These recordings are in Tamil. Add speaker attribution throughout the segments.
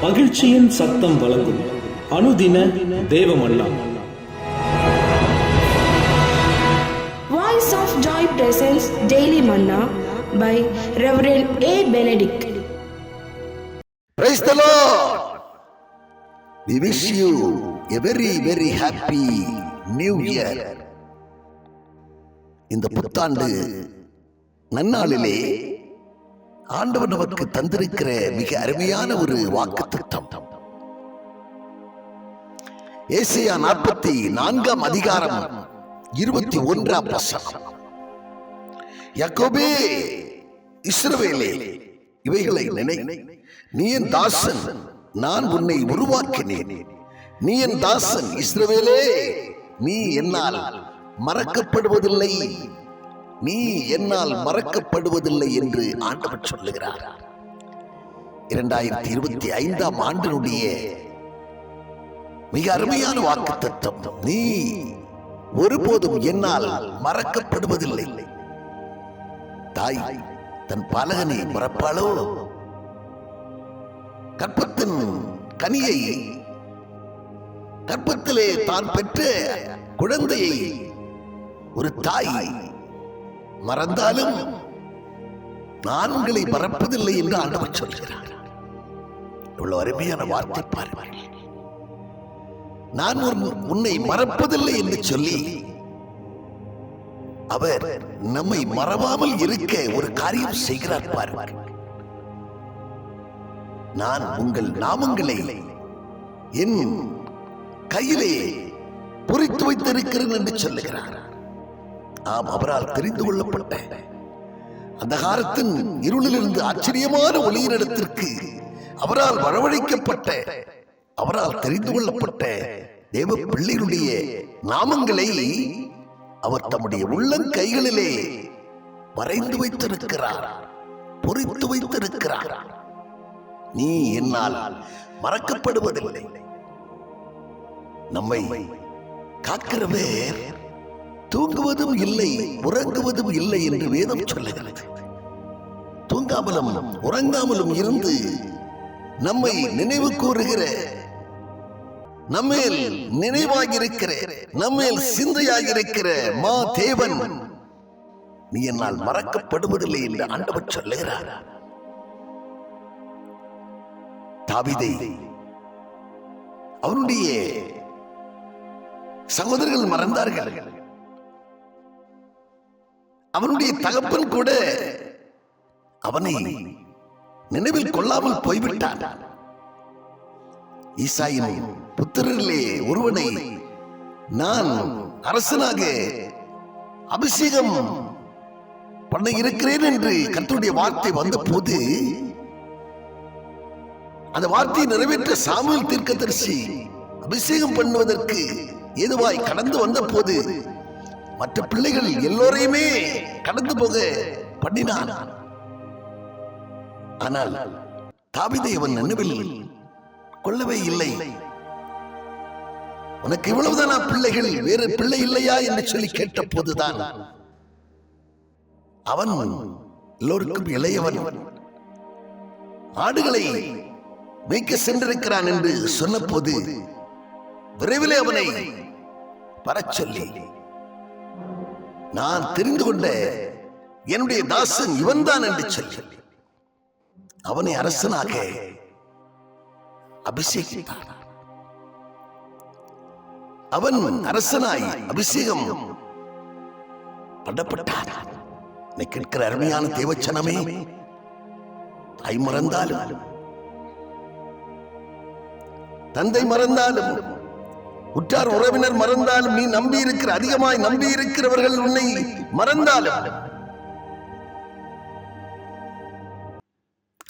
Speaker 1: மகிழ்ச்சியின் சத்தம் வழங்கும் அனுதின தேவமன்னா.
Speaker 2: Voice of Joy presents Daily Manna by Reverend A. Benedict.
Speaker 3: Praise the Lord. We wish you a very, very happy new year. இந்த புத்தாண்டு நன்னாளிலே ஆண்டவர் நமக்கு தந்திருக்கிற மிக அருமையான ஒரு வாக்குத்தத்தம். ஏசாயா 44 அதிகாரம் 21 வசனம். யாக்கோபே, இஸ்ரவேலே, இவைகளை நினை. நீ என் தாசன், நான் உன்னை உருவாக்கினேன். நீ என் தாசன் இஸ்ரவேலே, நீ என்னால் மறக்கப்படுவதில்லை, நீ என்னால் மறக்கப்படுவதில்லை என்று ஆண்டவர் சொல்லுகிறார். 2025 ஆண்டினுடைய மிக அருமையான வாக்குத்தத்தம். நீ ஒருபோதும் என்னால் மறக்கப்படுவதில்லை. தாய் தன் பாலகனை மறப்பாளோ? கற்பத்தின் கனியை, கற்பத்திலே தான் பெற்ற குழந்தையை ஒரு தாய் மறந்தாலும் நான் உங்களை மறப்பதில்லை என்று ஆண்டவர் சொல்கிறார். இவ்வளவு அருமையான வார்த்தை பாருங்கள். நான் உன்னை மறப்பதில்லை என்று சொல்லி அவர் நம்மை மறவாமல் இருக்க ஒரு காரியம் செய்கிறார் பாருங்கள். நான் உங்கள் நாமங்களை என் கையிலே பொறித்து வைத்திருக்கிறேன் என்று சொல்லுகிறார். ஆம், அவரால் தெரிந்து கொள்ளப்பட்ட அந்தகாரத்தின் இருளிலிருந்து ஆச்சரியமான ஒளியினிடத்திற்கு அவரால் வரவழைக்கப்பட்ட, அவரால் தெரிந்து கொள்ளப்பட்ட தேவ பிள்ளைகளுடைய நாமங்களை அவர் தம்முடைய உள்ளங்கைகளிலே வரைந்து வைத்திருக்கிறார், பொறித்து வைத்திருக்கிறார். நீ என்னால் மறக்கப்படுவதில்லை. நம்மை காக்கிறவர் தூங்குவதும் இல்லை, உறங்குவதும் இல்லை என்று வேதம் சொல்லுகிறது. தூங்காமலும் உறங்காமலும் இருந்து நம்மை நினைவு கூறுகிற, நம்மேல் நினைவாகியிருக்கிற, நம்மேல் சிந்தையாகியிருக்கிற மா தேவன் நீ என்னால் மறக்கப்படுவதில்லை என்று ஆண்டவர் சொல்லுகிறார். தாவீதை அவனுடைய சகோதரர்கள் மறந்தார்கள். அவனுடைய தகப்பன் கூட அவனை நினைவில் கொள்ளாமல் போய்விட்டான். ஈசாயின் புத்திரரிலே ஒருவனை நான் அரசனாக அபிஷேகம் பண்ண இருக்கிறேன் என்று கர்த்தருடைய வார்த்தை வந்த போது, அந்த வார்த்தையை நிறைவேற்ற சாமுவேல் தீர்க்கதரிசி அபிஷேகம் பண்ணுவதற்கு ஏதுவாய் கடந்து வந்த போது மற்ற பிள்ளைகள் எல்லோரையுமே கடந்து போக பண்ணினான். ஆனால் தாவீதை அவன் நினைவில் கொள்ளவே இல்லை. உனக்கு இவ்வளவுதானா பிள்ளைகள், வேறு பிள்ளை இல்லையா என்று சொல்லி கேட்ட போதுதான் அவன் எல்லோருக்கும் இளையவன், ஆடுகளை மேய்க்க சென்றிருக்கிறான் என்று சொன்ன போது விரைவிலே அவனை வரச் சொல்லி, நான் தெரிந்து கொண்ட என்னுடைய தாசன் இவன்தான் என்று சொல்லி அவனை அரசனாக அபிஷேகித்தார். அவன் அரசனாய் அபிஷேகம் பண்ணப்பட்டார். கேட்கிற அருமையான தேவச்சனமே, தாய் மறந்தாலும், தந்தை மறந்தாலும், உற்றார் உறவினர் மறந்தாலும், நீ நம்பி இருக்கிற, அதிகமாய் நம்பி இருக்கிறவர்கள் உன்னை மறந்தாலும்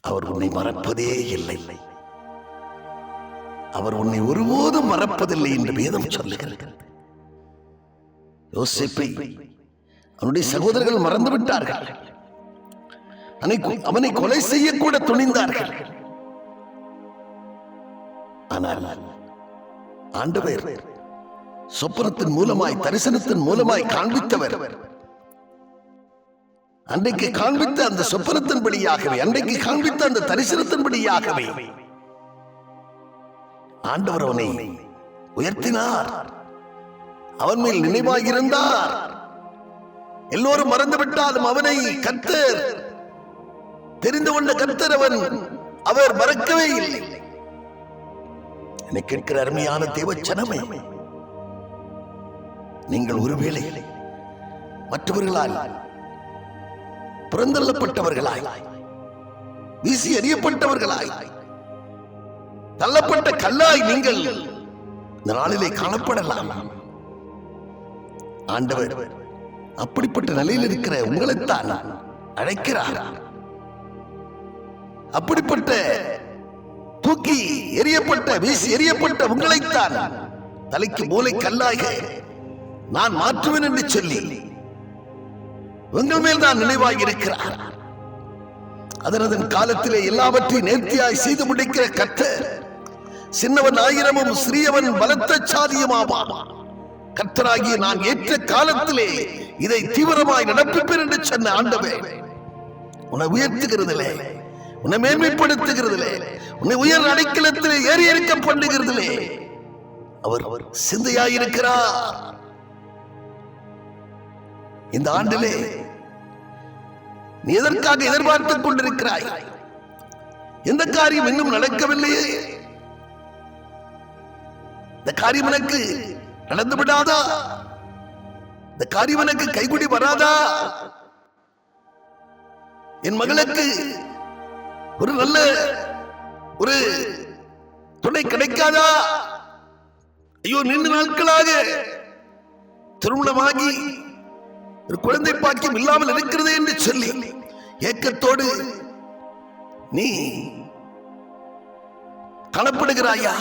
Speaker 3: அவர் உன்னை மறப்பதே இல்லை. அவர் உன்னை ஒருபோதும் மறப்பதில்லை என்று வேதம் சொல்லுகிறது. யோசேப்பை அவனுடைய சகோதரர்கள் மறந்து விட்டார்கள். அவனை கொலை செய்யக்கூட துணிந்தார்கள். ஆனால் ஆண்டவர் சொப்பனத்தின் மூலமாய், தரிசனத்தின் மூலமாய் காண்பித்தவர் அன்றைக்கு காண்பித்த அந்த சொப்பனத்தின்படியாகவே, அன்றைக்கு காண்பித்த அந்த தரிசனத்தின்படியாகவே ஆண்டவர் அவனை உயர்த்தினார், அவன் மேல் நினைவாயிருந்தார். எல்லோரும் மறந்துவிட்டாலும் அவனை கர்த்தர் தெரிந்து கொண்ட கர்த்தர் அவர் மறக்கவே இல்லை. என்னை கேட்கிற அருமையான தேவச்சனமே, நீங்கள் ஒருவேளை மற்றவர்களால் புறந்தள்ளப்பட்டவர்களாய், வீசி எறியப்பட்டவர்களாய், தள்ளப்பட்ட கல்லாய் நீங்கள் இந்த நாளிலே காணப்படலாம். ஆண்டவர் அப்படிப்பட்ட நிலையில் இருக்கிற உங்களைத்தான் அழைக்கிறார். அப்படிப்பட்ட தூக்கி எறியப்பட்ட, வீசி எறியப்பட்ட உங்களைத்தான் தலைக்கு மூளை கல்லாக நான் மாற்றுவேன் என்று சொல்லி உங்கள் மேல் தான் நினைவாகி இருக்கிறார். அதன் காலத்திலே எல்லாவற்றையும் நேர்த்தியாய் செய்து முடிக்கிற கர்த்தர் சின்னவன் ஆயிரமும் சிறியவன் பலத்த சாதியுமாவான். கர்த்தராகிய நான் ஏற்ற காலத்திலே இதை தீவிரமாய் நடப்பிப்பேன் என்று சொன்ன ஆண்டவர் உன்னை உயர்த்துகிறதிலே, உன்னை மேன்மைப்படுத்துகிறதிலே, உன்னை உயர் அடைக்கலத்திலே ஏறி இருக்க பண்ணுகிறதிலே அவர் சிந்தையாயிருக்கிறார். இந்த ஆண்டிலே நீ எதற்காக எதிர்பார்த்துக் கொண்டிருக்கிறாய்? எந்த காரியம் இன்னும் நடக்கவில்லையே? இந்த காரியம் எனக்கு நடந்து விடாதா? இந்த காரியம் எனக்கு கைகுடி வராதா? என் மகளுக்கு ஒரு நல்ல ஒரு துணை கிடைக்காதா? ஐயோ, நீண்ட நாட்களாக திருமணமாகி ஒரு குழந்தை பாக்கியம் இல்லாமல் இருக்கிறது என்று சொல்லி ஏக்கத்தோடு நீ காணப்படுகிறாயா?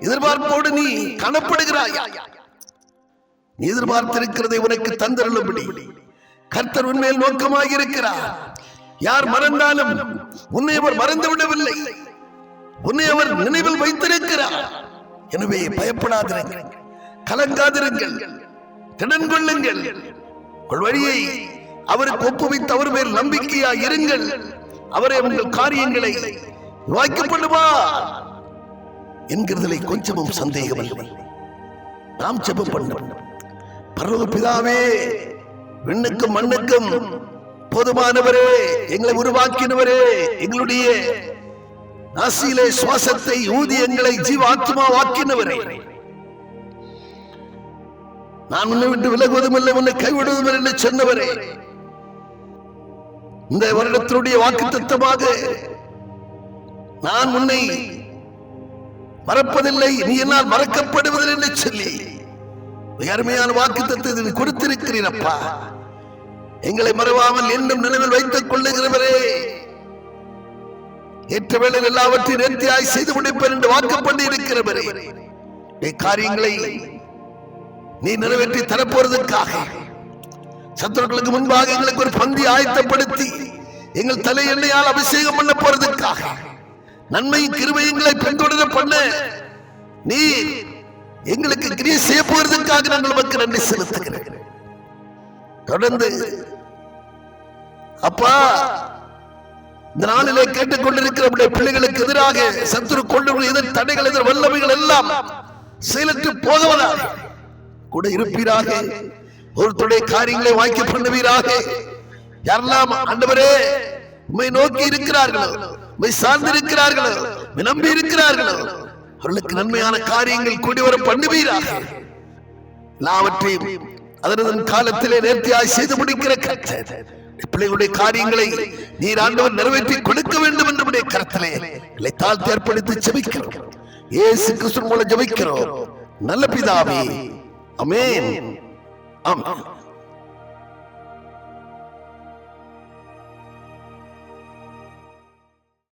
Speaker 3: எதிர்பார்ப்போடு நீ காணப்படுகிறாயா? நீ எதிர்பார்த்திருக்கிறதை உனக்கு தந்தருளும்படி கர்த்தர் உன்மேல் நோக்கமாக இருக்கிறார். யார் மறந்தாலும் உன்னை அவர் மறந்து விடவில்லை, உன்னை அவர் நினைவில் வைத்திருக்கிறார். எனவே பயப்படாதிருங்கள், கலங்காதிருங்கள், திடன் கொள்ளுங்கள். உங்கள் வழியை அவருக்கு ஒப்புவித்து அவர் மேல் நம்பிக்கையா இருங்கள். அவரே உங்கள் காரியங்களை வாய்க்கப்படுவார் என்கிறதிலே கொஞ்சமும் சந்தேகம் இல்லை. நாம் ஜெபம் பண்ணோம். பரலோக பிதாவே, விண்ணுக்கும் மண்ணுக்கும் போதுமானவரே, எங்களை உருவாக்கினவரே, எங்களுடைய நாசியிலே சுவாசத்தை ஊதி எங்களை ஜீவ ஆத்மா வாக்கினவரே, நான் உன்னை விட்டு விலகுவதும் இல்லை, உன்னை கைவிடுவதும் இல்லை என்று சொன்னவரே, இந்த வருடத்தினுடைய வாக்குத்தத்தமாக நான் உன்னை மறப்பதில்லை, நீ என்னால் மறக்கப்படுவதில்லை என்று சொல்லி அருமையான வாக்குத்தத்தத்தை கொடுத்திருக்கிறீரப்பா. எங்களை மறவாமல் என்றும் நினைவில் வைத்துக் கொள்ளுகிறவரே, ஏற்ற வேளையில் எல்லாவற்றையும் நேர்த்தியாய் செய்து முடிப்பேன் என்று வாக்குப்பட்டு இருக்கிறவரே, காரியங்களை நீ நிறைவேற்றி தரப்போறதற்காக சத்துருக்களுக்கு முன்பாக எங்களுக்கு ஒரு பந்தி ஆயத்தப்படுத்தி எங்கள் தலை எண்ணெயால் அபிஷேகம் பண்ண போறதற்காக, நன்மையும் கிருபைகளை பின்தொடர பண்ண நீ எங்களுக்கு கிரியை செய்ய போறதற்காக நாங்கள் உமக்கு நன்றி செலுத்துகிறேன். தொடர்ந்து அப்பா, இந்த நாளிலே கேட்டுக்கொண்டிருக்கிற பிள்ளைகளுக்கு எதிராக சத்துரு கொண்டு எதிர் தடைகள், எதிர் வல்லமைகள் எல்லாம் செயலற்று போகவதாக கூட இருப்பீராக. ஒருத்தருடைய காரியங்களை வாய்க்க பண்ணுவீராக. யாரெல்லாம் ஆண்டவரே உம்மை நோக்கி இருக்கிறார்களோ, உம்மை சார்ந்திருக்கிறார்களோ, நம்பி இருக்கிறார்களோ, அவர்களுக்கு நன்மையான காரியங்கள் கூடி வர பண்ணுவீராக. எல்லாவற்றையும் அதன் காலத்திலே நேர்த்தியாய் செய்து முடிக்கிற கர்த்தர், பிள்ளைகளுடைய காரியங்களை நீர் ஆண்டவர் நிறைவேற்றி கொடுக்க வேண்டும் என்று கருத்திலே இல்லை தாழ்த்தி ஏற்படுத்தி ஜெபிக்கிறோம். இயேசு கிறிஸ்து மூலம் ஜெபிக்கிறோம் நல்ல பிதாவே, ஆமென். ஆமென்.